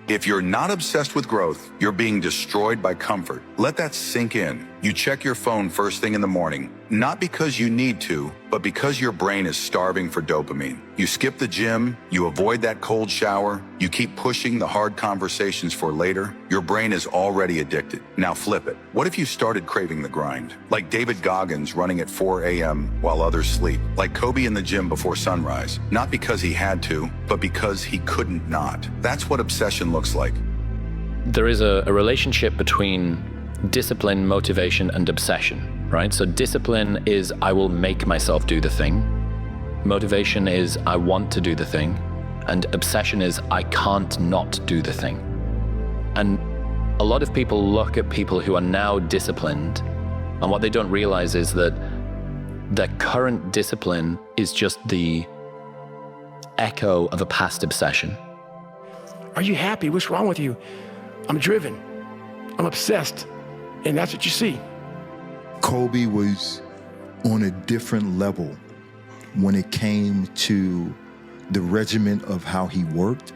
If you're not obsessed with growth, you're being destroyed by comfort. Let that sink in. You check your phone first thing in the morning, not because you need to, but because your brain is starving for dopamine. You skip the gym, you avoid that cold shower, you keep pushing the hard conversations for later. Your brain is already addicted. Now flip it. What if you started craving the grind? Like David Goggins running at 4 a.m. while others sleep. Like Kobe in the gym before sunrise. Not because he had to, but because he couldn't not. That's what obsession looks like. There is a relationship between discipline, motivation, and obsession, right? So discipline is I will make myself do the thing. Motivation is I want to do the thing. And obsession is I can't not do the thing. And a lot of people look at people who are now disciplined, and what they don't realize is that their current discipline is just the echo of a past obsession. Are you happy? What's wrong with you? I'm driven. I'm obsessed. And that's what you see. Kobe was on a different level when it came to the regimen of how he worked.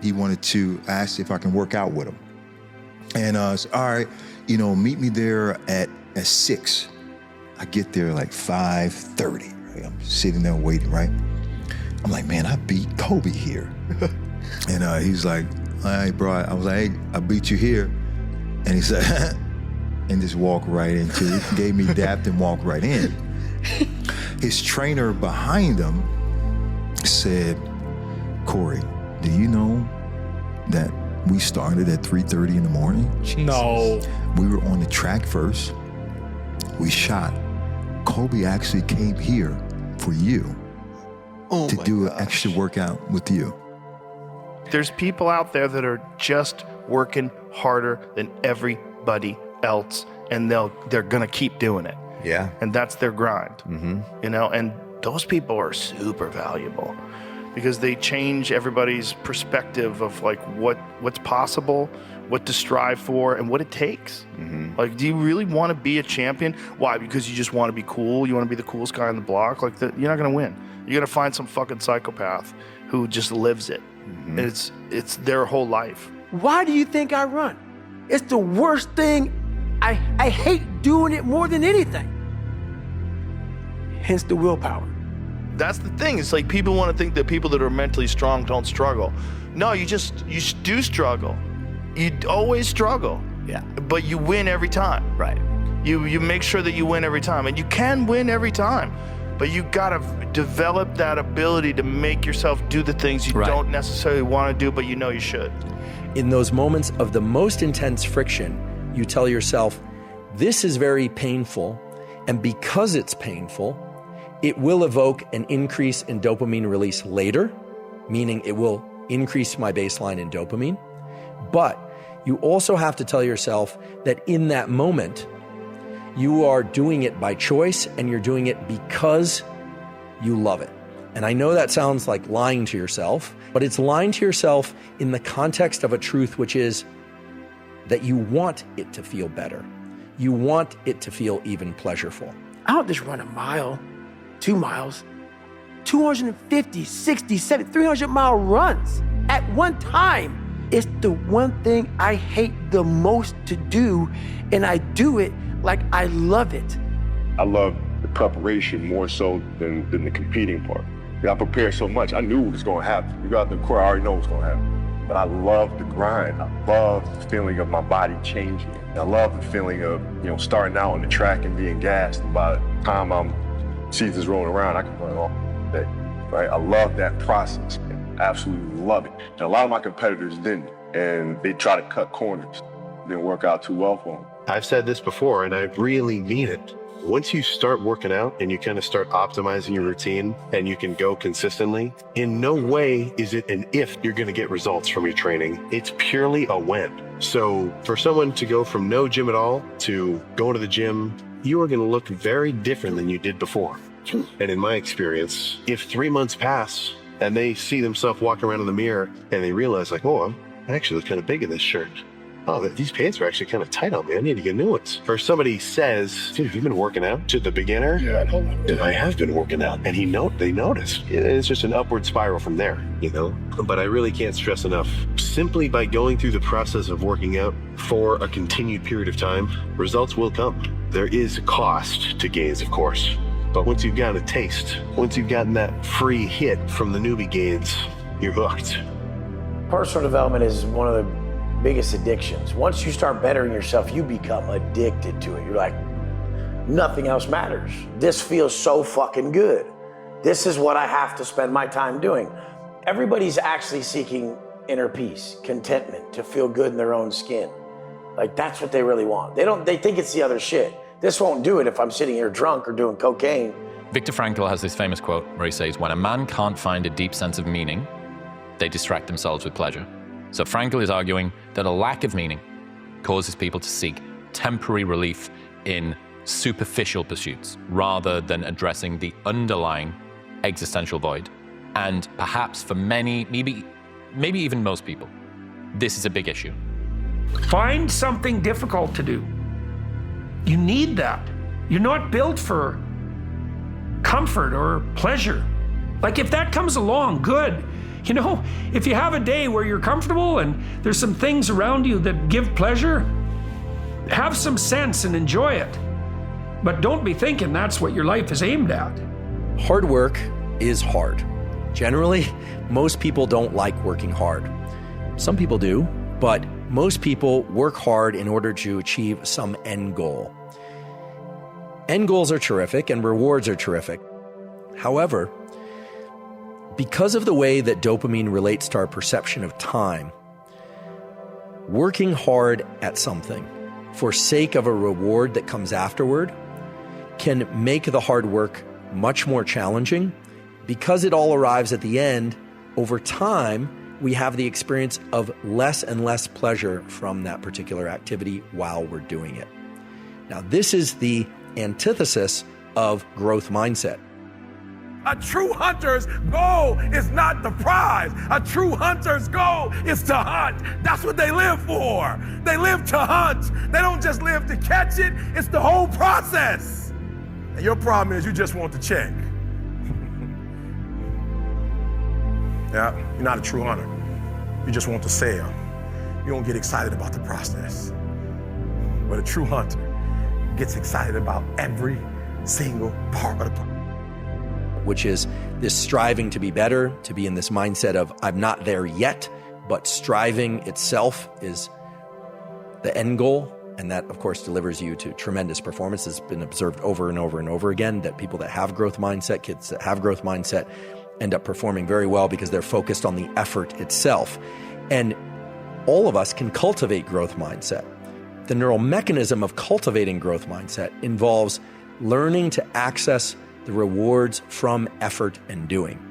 He wanted to ask if I can work out with him. And so, all right, meet me there at 6. I get there like 5:30. Right? I'm sitting there waiting, right? I'm like, man, I beat Kobe here. And he's like, all right, bro. I was like, hey, I beat you here. And he said, and just walked right into it. Gave me dap and walked right in. His trainer behind him said, Corey, do you know that we started at 3:30 in the morning? No. We were on the track first. We shot. Kobe actually came here for you to do an extra workout with you. There's people out there that are just working harder than everybody else, and they're gonna keep doing it. Yeah. And that's their grind. And those people are super valuable because they change everybody's perspective of like what's possible, what to strive for, and what it takes. Like, do you really want to be a champion? Why? Because you just want to be cool? You want to be the coolest guy on the block? Like, you're not gonna win. You're gonna find some fucking psychopath who just lives it. And it's their whole life. Why do you think I run? It's the worst thing. I hate doing it more than anything. Hence the willpower. That's the thing. It's like people want to think that people that are mentally strong don't struggle. No, you do struggle. You always struggle. Yeah. But you win every time. Right. You make sure that you win every time, and you can win every time. But you gotta develop that ability to make yourself do the things you don't necessarily want to do, but you know you should. In those moments of the most intense friction, you tell yourself, this is very painful, and because it's painful, it will evoke an increase in dopamine release later, meaning it will increase my baseline in dopamine. But you also have to tell yourself that in that moment, you are doing it by choice and you're doing it because you love it. And I know that sounds like lying to yourself, but it's lying to yourself in the context of a truth, which is that you want it to feel better. You want it to feel even pleasurable. I don't just run a mile, 2 miles, 250, 60, 70, 300-mile runs at one time. It's the one thing I hate the most to do, and I do it like I love it. I love the preparation more so than the competing part. I prepared so much. I knew what was going to happen. You go out the court, I already know what's going to happen. But I love the grind. I love the feeling of my body changing. I love the feeling of starting out on the track and being gassed. And by the time I'm season's rolling around, I can run all day. Right? I love that process. I absolutely love it. And a lot of my competitors didn't, and they try to cut corners. It didn't work out too well for them. I've said this before, and I really mean it. Once you start working out and you kind of start optimizing your routine and you can go consistently, in no way is it an if you're going to get results from your training. It's purely a when. So for someone to go from no gym at all to going to the gym, you are going to look very different than you did before. And in my experience, if 3 months pass and they see themselves walking around in the mirror and they realize like, oh, I actually look kind of big in this shirt. Oh, these pants are actually kind of tight on me. I need to get new ones. Or somebody says, dude, have you been working out? To the beginner, yeah, I have been working out. And they notice. It's just an upward spiral from there, But I really can't stress enough, simply by going through the process of working out for a continued period of time, results will come. There is a cost to gains, of course. But once you've got a taste, once you've gotten that free hit from the newbie gains, you're hooked. Personal development is one of the biggest addictions. Once you start bettering yourself, you become addicted to it. You're like, nothing else matters. This feels so fucking good. This is what I have to spend my time doing. Everybody's actually seeking inner peace, contentment, to feel good in their own skin. Like, that's what they really want. They think it's the other shit. This won't do it if I'm sitting here drunk or doing cocaine. Viktor Frankl has this famous quote where he says, when a man can't find a deep sense of meaning, they distract themselves with pleasure. So Frankl is arguing that a lack of meaning causes people to seek temporary relief in superficial pursuits rather than addressing the underlying existential void. And perhaps for many, maybe even most people, this is a big issue. Find something difficult to do. You need that. You're not built for comfort or pleasure. Like, if that comes along, good. You know, if you have a day where you're comfortable and there's some things around you that give pleasure, have some sense and enjoy it. But don't be thinking that's what your life is aimed at. Hard work is hard. Generally, most people don't like working hard. Some people do, but most people work hard in order to achieve some end goal. End goals are terrific and rewards are terrific. However, because of the way that dopamine relates to our perception of time, working hard at something for sake of a reward that comes afterward can make the hard work much more challenging. Because it all arrives at the end, over time, we have the experience of less and less pleasure from that particular activity while we're doing it. Now, this is the antithesis of growth mindset. A true hunter's goal is not the prize. A true hunter's goal is to hunt. That's what they live for. They live to hunt. They don't just live to catch it. It's the whole process. And your problem is you just want the check. Yeah, you're not a true hunter. You just want the sale. You don't get excited about the process. But a true hunter gets excited about every single part of the process. Which is this striving to be better, to be in this mindset of I'm not there yet, but striving itself is the end goal. And that, of course, delivers you to tremendous performance. It's been observed over and over and over again that people that have growth mindset, kids that have growth mindset, end up performing very well because they're focused on the effort itself. And all of us can cultivate growth mindset. The neural mechanism of cultivating growth mindset involves learning to access the rewards from effort and doing.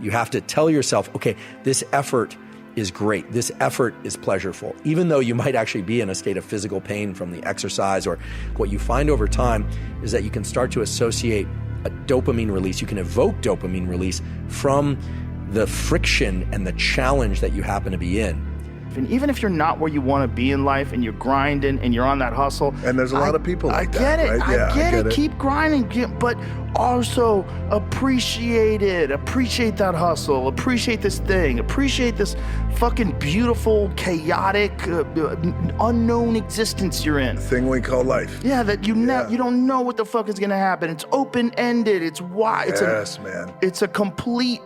You have to tell yourself, okay, this effort is great. This effort is pleasurable. Even though you might actually be in a state of physical pain from the exercise, or what you find over time is that you can start to associate a dopamine release. You can evoke dopamine release from the friction and the challenge that you happen to be in. And even if you're not where you want to be in life and you're grinding and you're on that hustle. And there's a lot of people like that, right? Yeah, I get it. Keep grinding, but also appreciate it. Appreciate that hustle. Appreciate this thing. Appreciate this fucking beautiful, chaotic, unknown existence you're in. The thing we call life. Yeah, that you don't know what the fuck is gonna happen. It's open-ended. It's wide. Man. It's a complete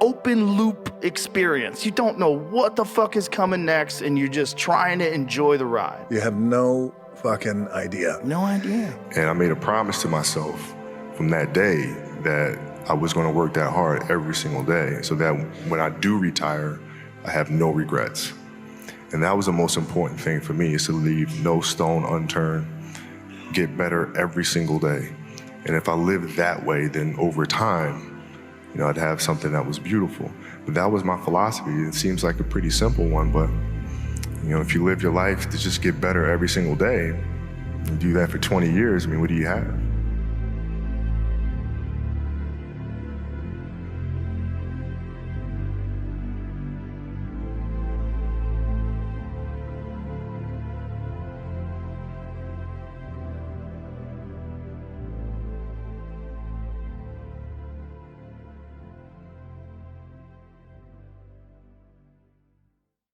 open loop experience. You don't know what the fuck is coming next, and you're just trying to enjoy the ride. You have no fucking idea. No idea. And I made a promise to myself from that day that I was going to work that hard every single day so that when I do retire, I have no regrets. And that was the most important thing for me, is to leave no stone unturned, get better every single day. And if I lived that way, then over time, I'd have something that was beautiful. But that was my philosophy. It seems like a pretty simple one, but if you live your life to just get better every single day, and do that for 20 years, what do you have?